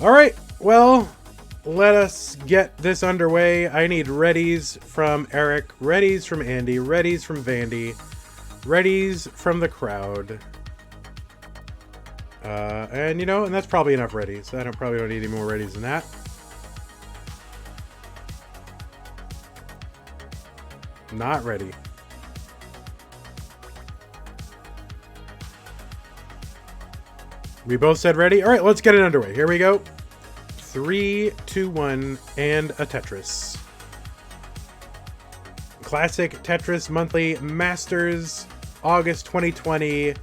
All right, well, let us get this underway. I need readies from Eric, readies from Andy, readies from Vandy, readies from the crowd. And you know, and that's probably enough readies. I probably don't need any more readies than that. Not ready. We both said ready. All right, let's get it underway. Here we go. 3, 2, 1, and a Tetris. Classic Tetris Monthly Masters, August 2020.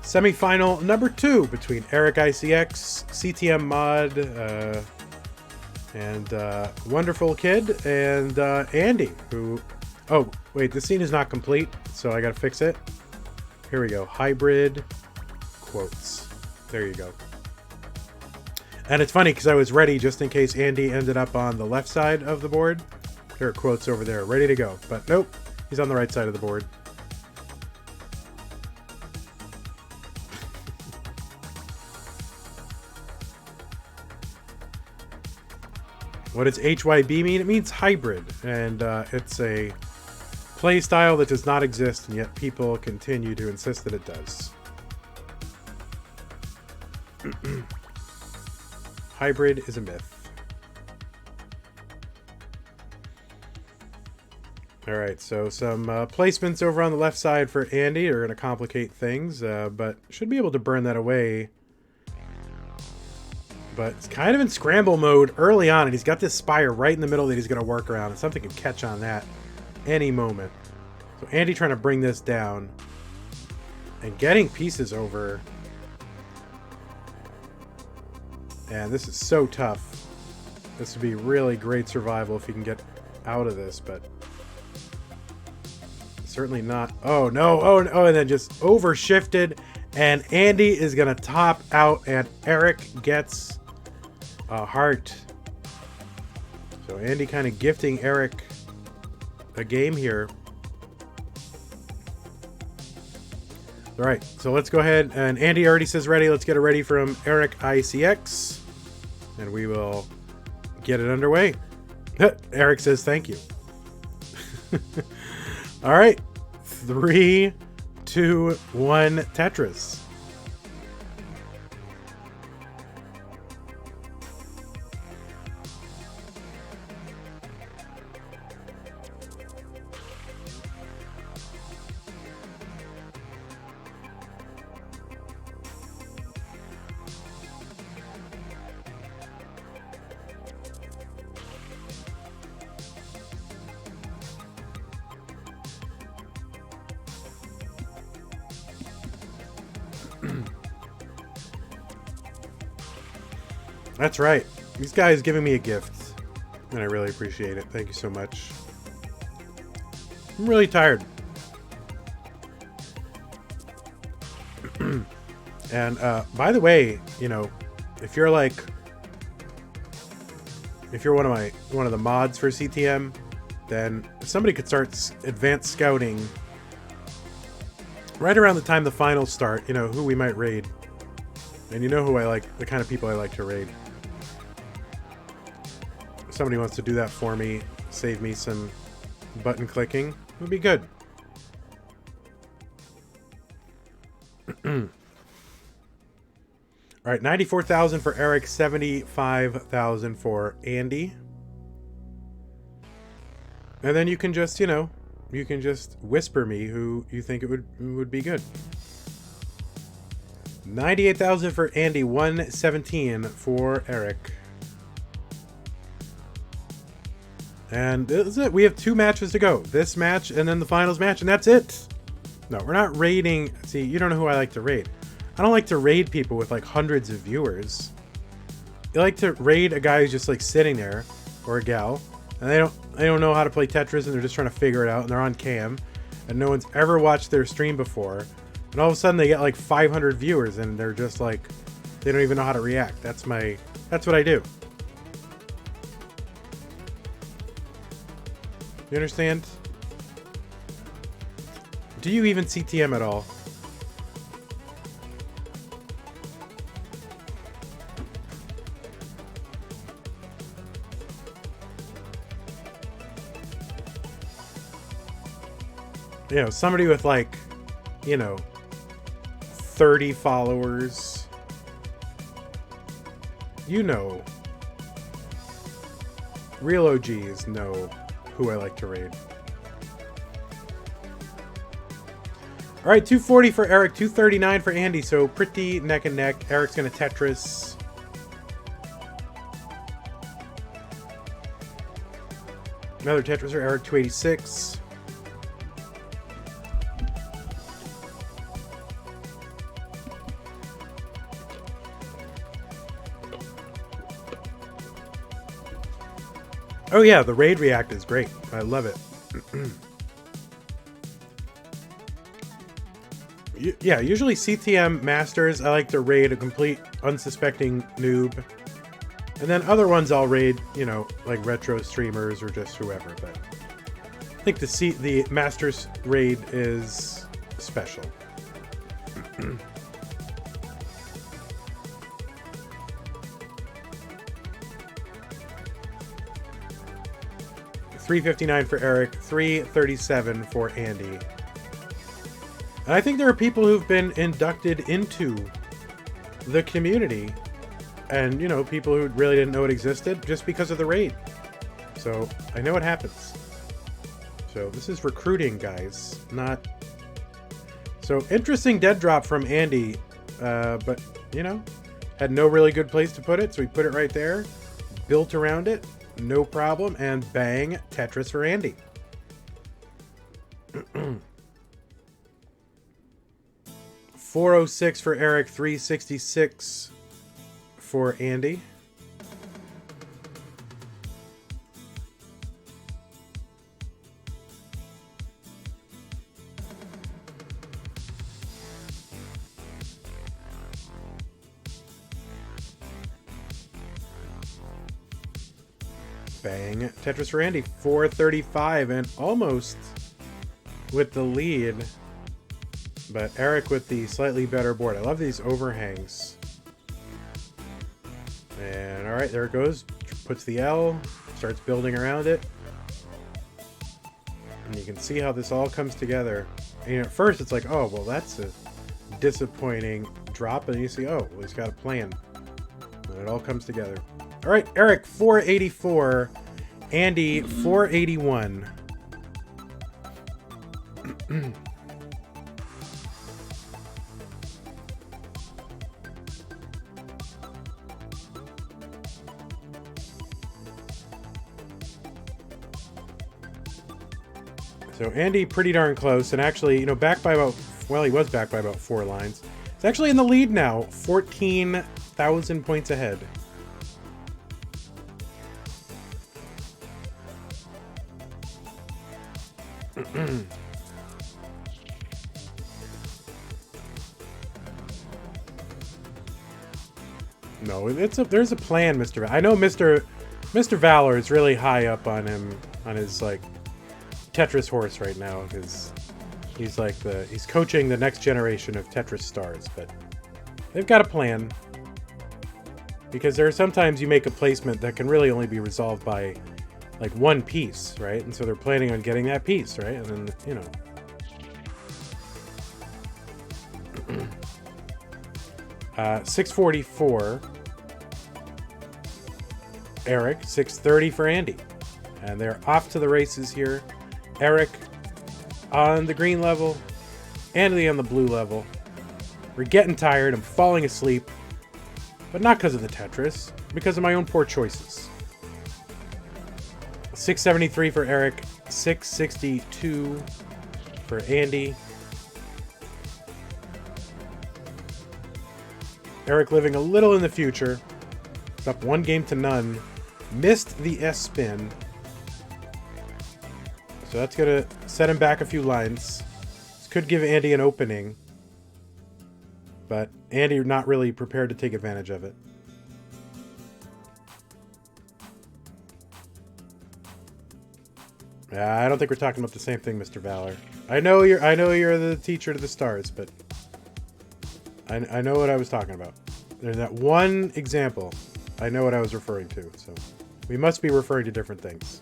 Semifinal number 2 between Eric ICX, CTM Mod, and Wonderful Kid, and Andy, who... Oh, wait, the scene is not complete, so I gotta fix it. Here we go. Hybrid quotes. There you go. And it's funny because I was ready just in case Andy ended up on the left side of the board. There are quotes over there ready to go. But nope, he's on the right side of the board. What does HYB mean? It means hybrid. And it's a play style that does not exist, and yet people continue to insist that it does. Hybrid is a myth. Alright, so some placements over on the left side for Andy are going to complicate things, but should be able to burn that away. But it's kind of in scramble mode early on, and he's got this spire right in the middle that he's going to work around, and something can catch on that any moment. So Andy trying to bring this down and getting pieces over. And this is so tough. This would be really great survival if he can get out of this, but certainly not. Oh no, oh no, and then just overshifted, and Andy is gonna top out, and Eric gets a heart. So Andy kind of gifting Eric a game here. All right, so let's go ahead, and Andy already says ready. Let's get it ready from Eric ICX. And we will get it underway. Eric says thank you. All right. 3, 2, 1, Tetris. That's right. These guys giving me a gift, and I really appreciate it. Thank you so much. I'm really tired. And by the way, you know, if you're one of the mods for CTM, then if somebody could start advanced scouting right around the time the finals start, you know, who we might raid. And you know who I like, the kind of people I like to raid. If somebody wants to do that for me, save me some button clicking, it would be good. All right, 94,000 for Eric, 75,000 for Andy. And then you can just, you know, you can just whisper me who you think it would be good. 98,000 for Andy, 117 for Eric. And this is it. We have 2 matches to go. This match and then the finals match, and that's it. No, we're not raiding. See, you don't know who I like to raid. I don't like to raid people with like hundreds of viewers. You like to raid a guy who's just like sitting there, or a gal, and they don't know how to play Tetris, and they're just trying to figure it out, and they're on cam, and no one's ever watched their stream before, and all of a sudden they get like 500 viewers, and they're just like, they don't even know how to react. That's what I do. You understand? Do you even CTM at all? you know, somebody with like, you know, 30 followers. You know, real OGs know who I like to raid. All right, 240 for Eric, 239 for Andy, so pretty neck and neck. Eric's gonna Tetris. Another Tetris for Eric, 286. Oh yeah, the raid react is great. I love it. Yeah, usually CTM Masters, I like to raid a complete unsuspecting noob. And then other ones I'll raid, you know, like retro streamers or just whoever. But I think the Masters raid is special. $359 for Eric, $337 for Andy. And I think there are people who've been inducted into the community and, you know, people who really didn't know it existed just because of the raid. So I know it happens. So this is recruiting, guys, not... So interesting dead drop from Andy, but, you know, had no really good place to put it, so we put it right there, built around it, no problem, and bang, Tetris for Andy. $406 for Eric, $366 for Andy. Bang, Tetris for Andy, $435, and almost with the lead. But Eric with the slightly better board. I love these overhangs. And all right, there it goes. Puts the L, starts building around it. And you can see how this all comes together. And, you know, at first it's like, oh, well, that's a disappointing drop. And you see, oh, well, he's got a plan. And it all comes together. All right, Eric, 484. Andy, 481. So Andy pretty darn close, and actually, you know, back by about, well, he was back by about 4 lines. It's actually in the lead now, 14,000 points ahead. No, there's a plan, Mr. I know Mr. Valor is really high up on him, on his like Tetris horse right now, because he's like he's coaching the next generation of Tetris stars. But they've got a plan, because there are sometimes you make a placement that can really only be resolved by like one piece, right? And so they're planning on getting that piece, right? And then, you know. $644 Eric, $630 for Andy, and they're off to the races here. Eric on the green level, Andy on the blue level. We're getting tired. I'm falling asleep, but not because of the Tetris, because of my own poor choices. $673 for Eric, $662 for Andy. Eric living a little in the future. It's up 1 game to none. Missed the S spin. So that's going to set him back a few lines. This could give Andy an opening. But Andy not really prepared to take advantage of it. I don't think we're talking about the same thing, Mr. Valor. I know you're the teacher to the stars, but I know what I was talking about. There's that one example. I know what I was referring to, so we must be referring to different things.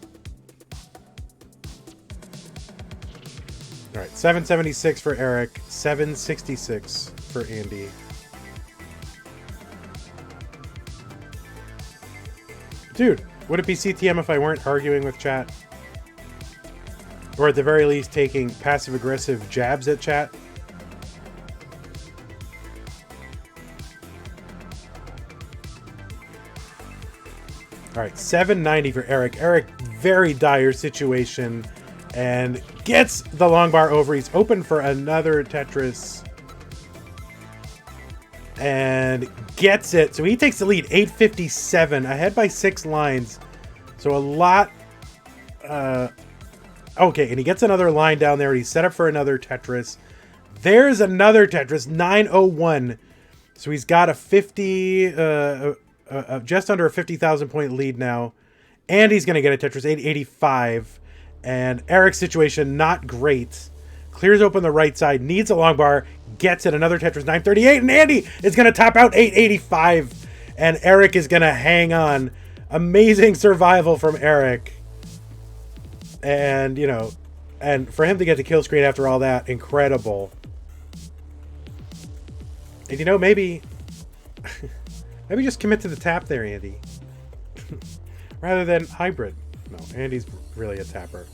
All right, 776 for Eric, 766 for Andy. Dude, would it be CTM if I weren't arguing with chat? Or at the very least taking passive-aggressive jabs at chat? All right, 790 for Eric. Eric, very dire situation, and gets the long bar over. He's open for another Tetris. And gets it. So he takes the lead, 857, ahead by 6 lines. So a lot... okay, and he gets another line down there. He's set up for another Tetris. There's another Tetris, 901. So he's got a 50... just under a 50,000 point lead now. And he's going to get a Tetris, 885. And Eric's situation, not great. Clears open the right side, needs a long bar, gets it, another Tetris, 938, and Andy is going to top out 885, and Eric is going to hang on. Amazing survival from Eric. And, you know, and for him to get the kill screen after all that, incredible. And, you know, maybe just commit to the tap there, Andy. Rather than hybrid. No, Andy's really a tapper.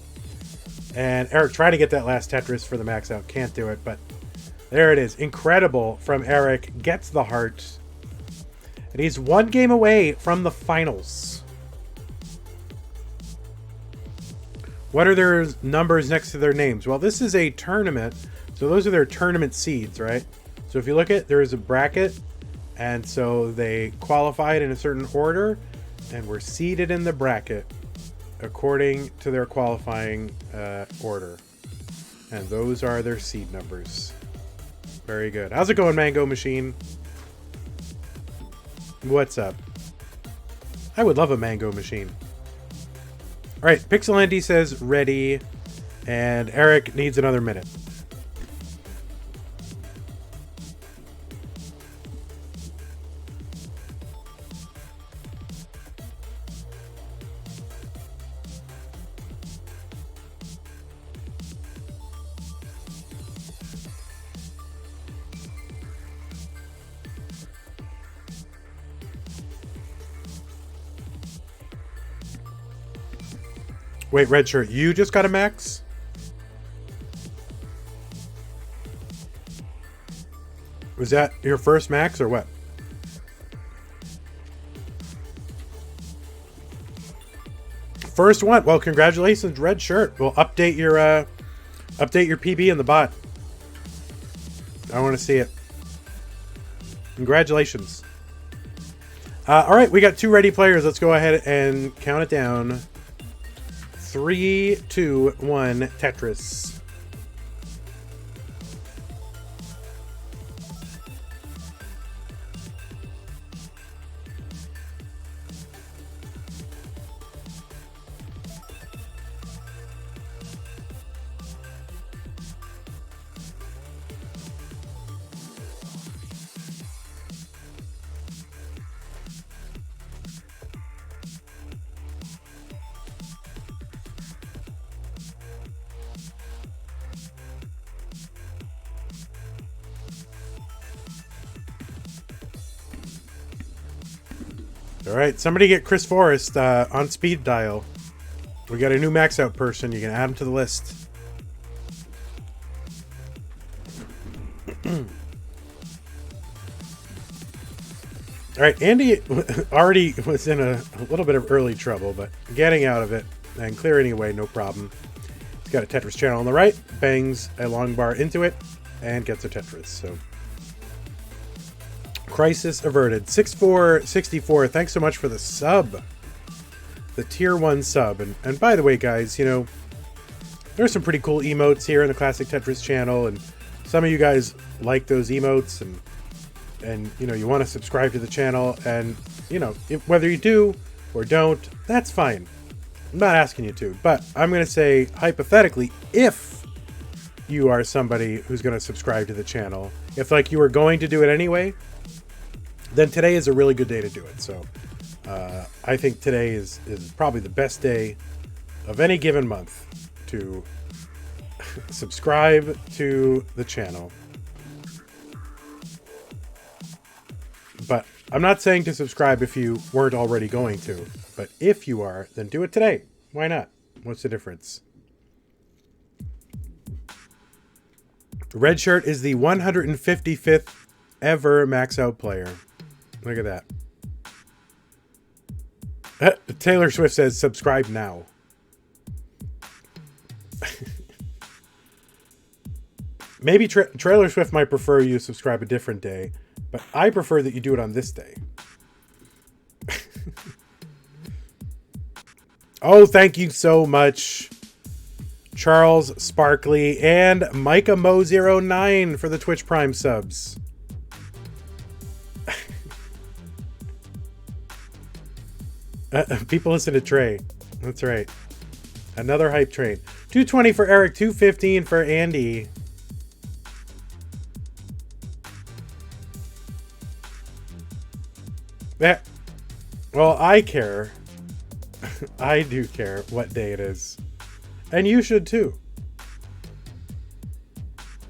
And Eric trying to get that last Tetris for the max out. Can't do it, but there it is. Incredible from Eric. Gets the heart. And he's 1 game away from the finals. What are their numbers next to their names? Well, this is a tournament. So those are their tournament seeds, right? So if you look at, there is a bracket. And so they qualified in a certain order. And were seeded in the bracket according to their qualifying order. And those are their seed numbers. Very good. How's it going, Mango Machine? What's up? I would love a Mango Machine. All right, Pixel Andy says ready. And Eric needs another minute. Wait, Red Shirt, you just got a max? Was that your first max or what? First one. Well, congratulations, Red Shirt. We'll update your PB in the bot. I want to see it. Congratulations. All right, we got 2 ready players. Let's go ahead and count it down. 3, 2, 1, Tetris. All right, somebody get Chris Forrest on speed dial. We got a new max out person. You can add him to the list. All right, Andy already was in a little bit of early trouble, but getting out of it and clearing away, no problem. He's got a Tetris channel on the right, bangs a long bar into it, and gets a Tetris. So, crisis averted. 6464. Thanks so much for the sub, the tier 1 sub. And by the way, guys, you know, there's some pretty cool emotes here in the Classic Tetris channel, and some of you guys like those emotes, and you know, you want to subscribe to the channel, and you know, whether you do or don't, that's fine. I'm not asking you to, but I'm going to say, hypothetically, if you are somebody who's going to subscribe to the channel, if like you were going to do it anyway, then today is a really good day to do it. So I think today is probably the best day of any given month to subscribe to the channel. But I'm not saying to subscribe if you weren't already going to. But if you are, then do it today. Why not? What's the difference? Red Shirt is the 155th ever max out player. Look at that. Taylor Swift says, subscribe now. Maybe Taylor Swift might prefer you subscribe a different day, but I prefer that you do it on this day. Oh, thank you so much, Charles Sparkley and Micah Mo09 for the Twitch Prime subs. People listen to Trey. That's right. Another hype train. 220 for Eric, 215 for Andy. Well, I care. I do care what day it is. And you should too.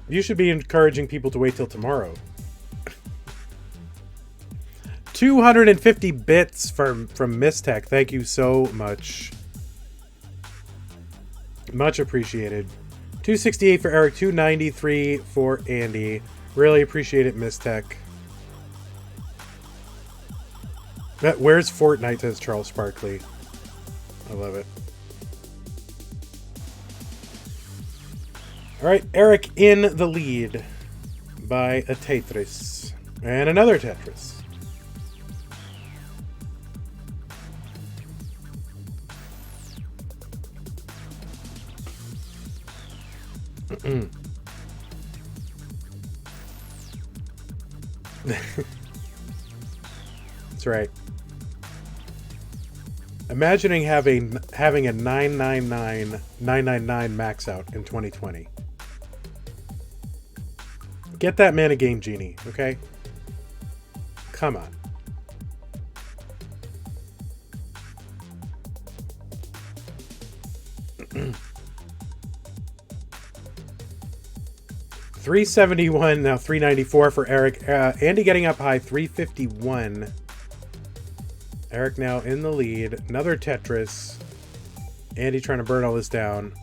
You should be encouraging people to wait till tomorrow. 250 bits from Mistech. Thank you so much. Much appreciated. 268 for Eric, 293 for Andy. Really appreciate it, Mistech. Where's Fortnite, says Charles Sparkley. I love it. Alright, Eric in the lead by a Tetris. And another Tetris. That's right. Imagining having a 999 max out in 2020. Get that man a Game Genie, okay? Come on. $371, now $394 for Eric. Andy getting up high, $351. Eric now in the lead. Another Tetris. Andy trying to burn all this down.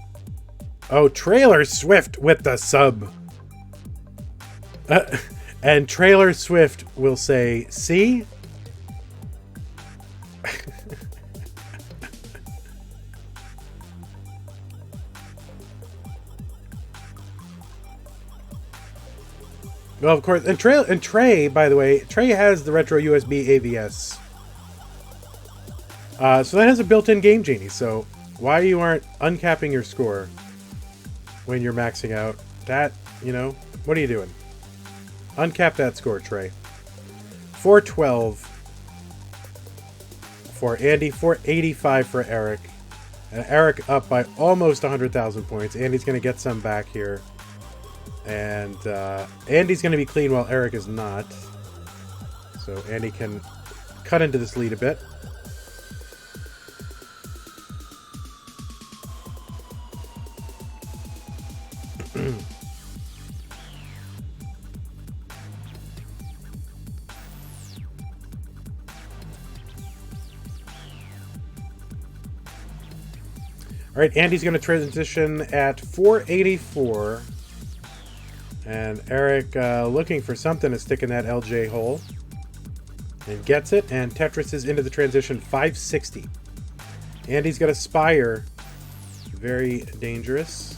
Oh, Trailer Swift with the sub. And Trailer Swift will say, see? Well, of course, and Trey, by the way, Trey has the retro USB AVS. So that has a built-in Game Genie, so why you aren't uncapping your score when you're maxing out, that, you know, what are you doing? Uncap that score, Trey. 412 for Andy, 485 for Eric. And Eric up by almost 100,000 points. Andy's going to get some back here. And Andy's going to be clean while Eric is not. So Andy can cut into this lead a bit. All right, Andy's going to transition at 484. And Eric looking for something to stick in that LJ hole. And gets it. And Tetris is into the transition, 560. Andy's got a Spire. Very dangerous.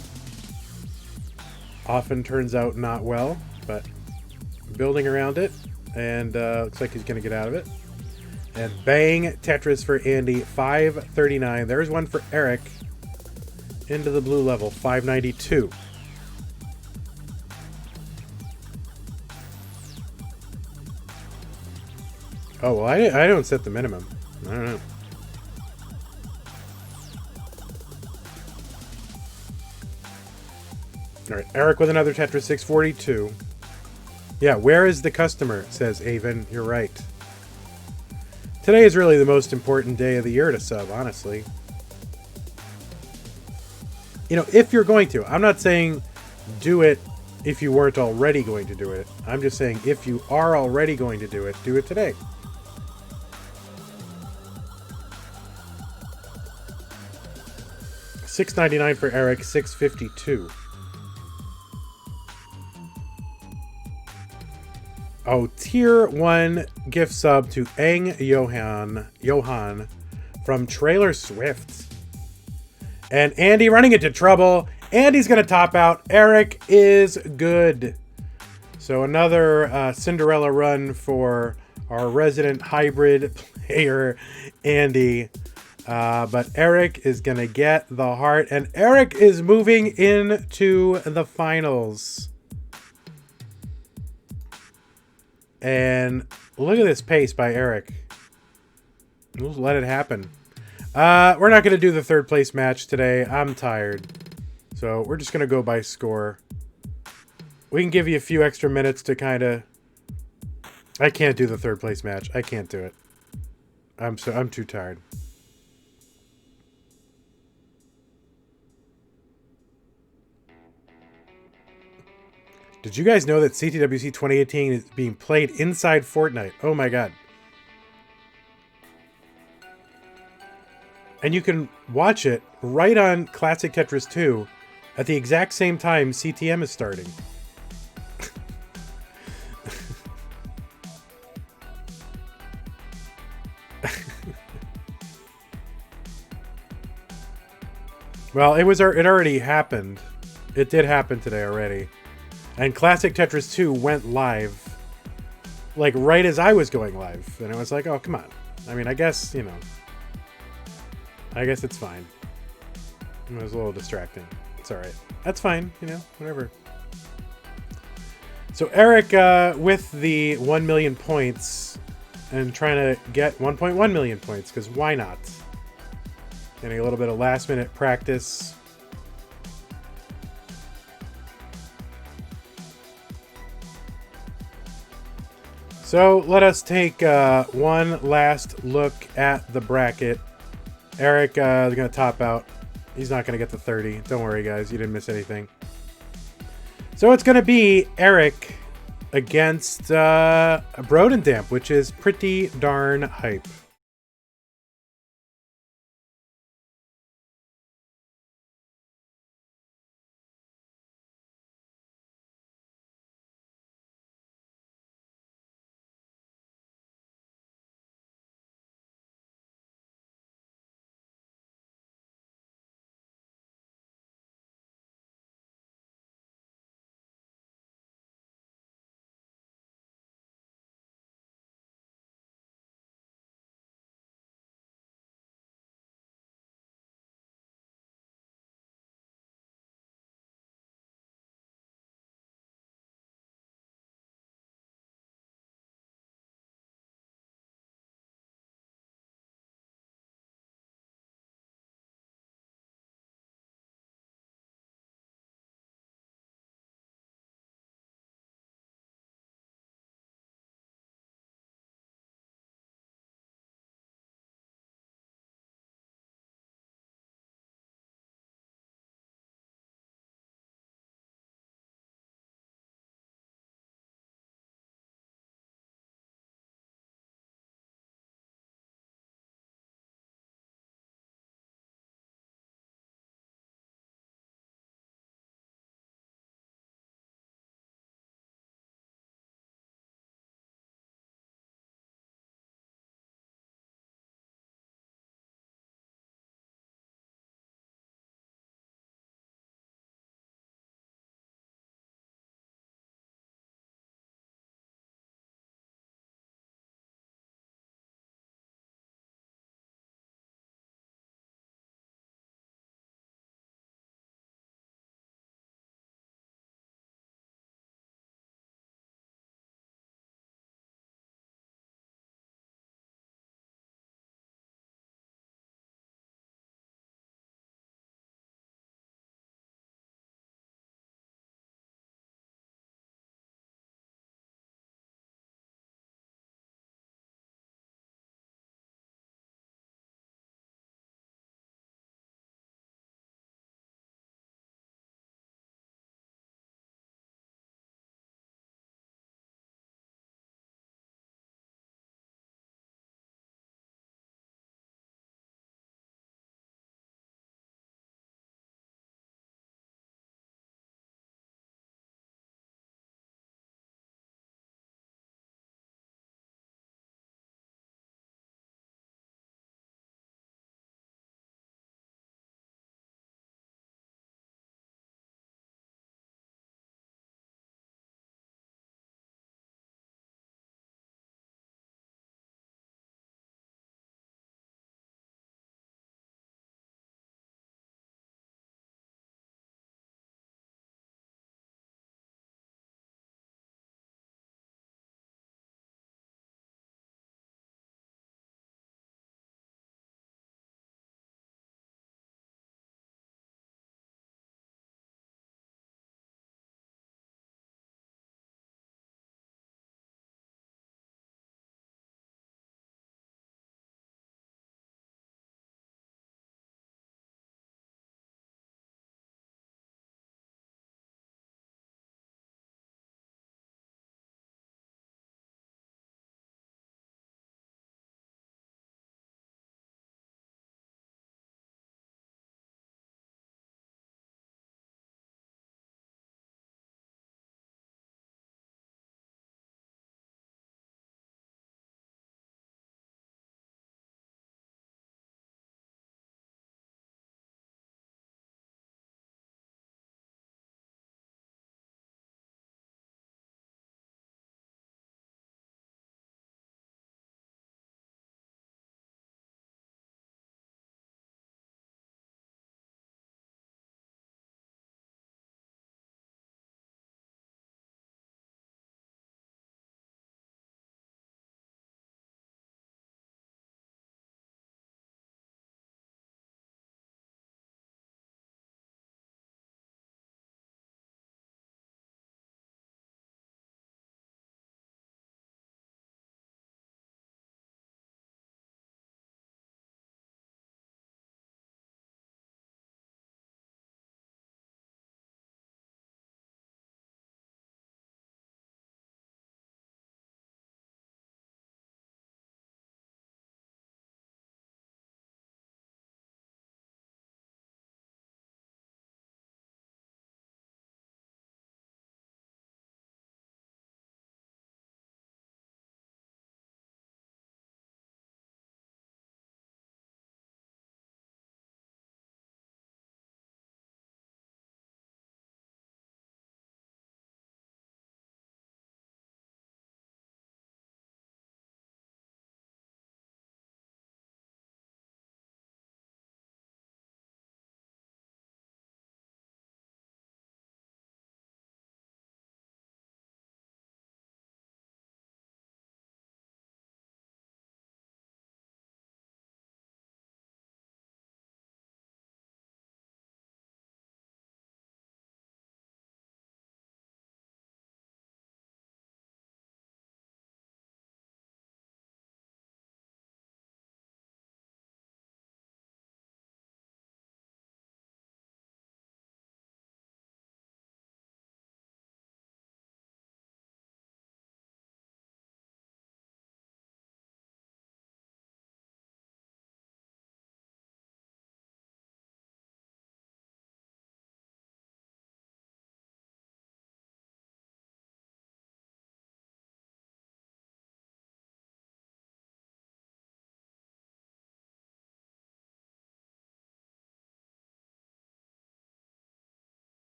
Often turns out not well, but building around it. And looks like he's going to get out of it. And bang, Tetris for Andy, 539. There's one for Eric. Into the blue level, 592. Oh, well, I don't set the minimum. I don't know. All right, Eric with another Tetris, 642. Yeah, where is the customer, says Avon. You're right. Today is really the most important day of the year to sub, honestly. You know, if you're going to. I'm not saying do it if you weren't already going to do it. I'm just saying if you are already going to do it today. $6.99 for Eric, $6.52. Oh, tier 1 gift sub to Eng Johan from Trailer Swift. And Andy running into trouble. Andy's going to top out. Eric is good. So another Cinderella run for our resident hybrid player, Andy. But Eric is going to get the heart. And Eric is moving into the finals. And look at this pace by Eric. We'll let it happen. We're not going to do the third place match today. I'm tired. So we're just going to go by score. We can give you a few extra minutes to kind of... I can't do the third place match. I can't do it. I'm too tired. Did you guys know that CTWC 2018 is being played inside Fortnite? Oh my god. And you can watch it right on Classic Tetris 2 at the exact same time CTM is starting. Well, it already happened. It did happen today already. And Classic Tetris 2 went live, like, right as I was going live. And I was like, oh, come on. I mean, I guess, you know. I guess it's fine. It was a little distracting. It's alright. That's fine, you know, whatever. So Eric, with the 1 million points, and trying to get 1.1 million points, because why not? Getting a little bit of last-minute practice. So let us take one last look at the bracket. Eric is going to top out. He's not going to get the 30. Don't worry, guys. You didn't miss anything. So it's going to be Eric against Brodendamp, which is pretty darn hype.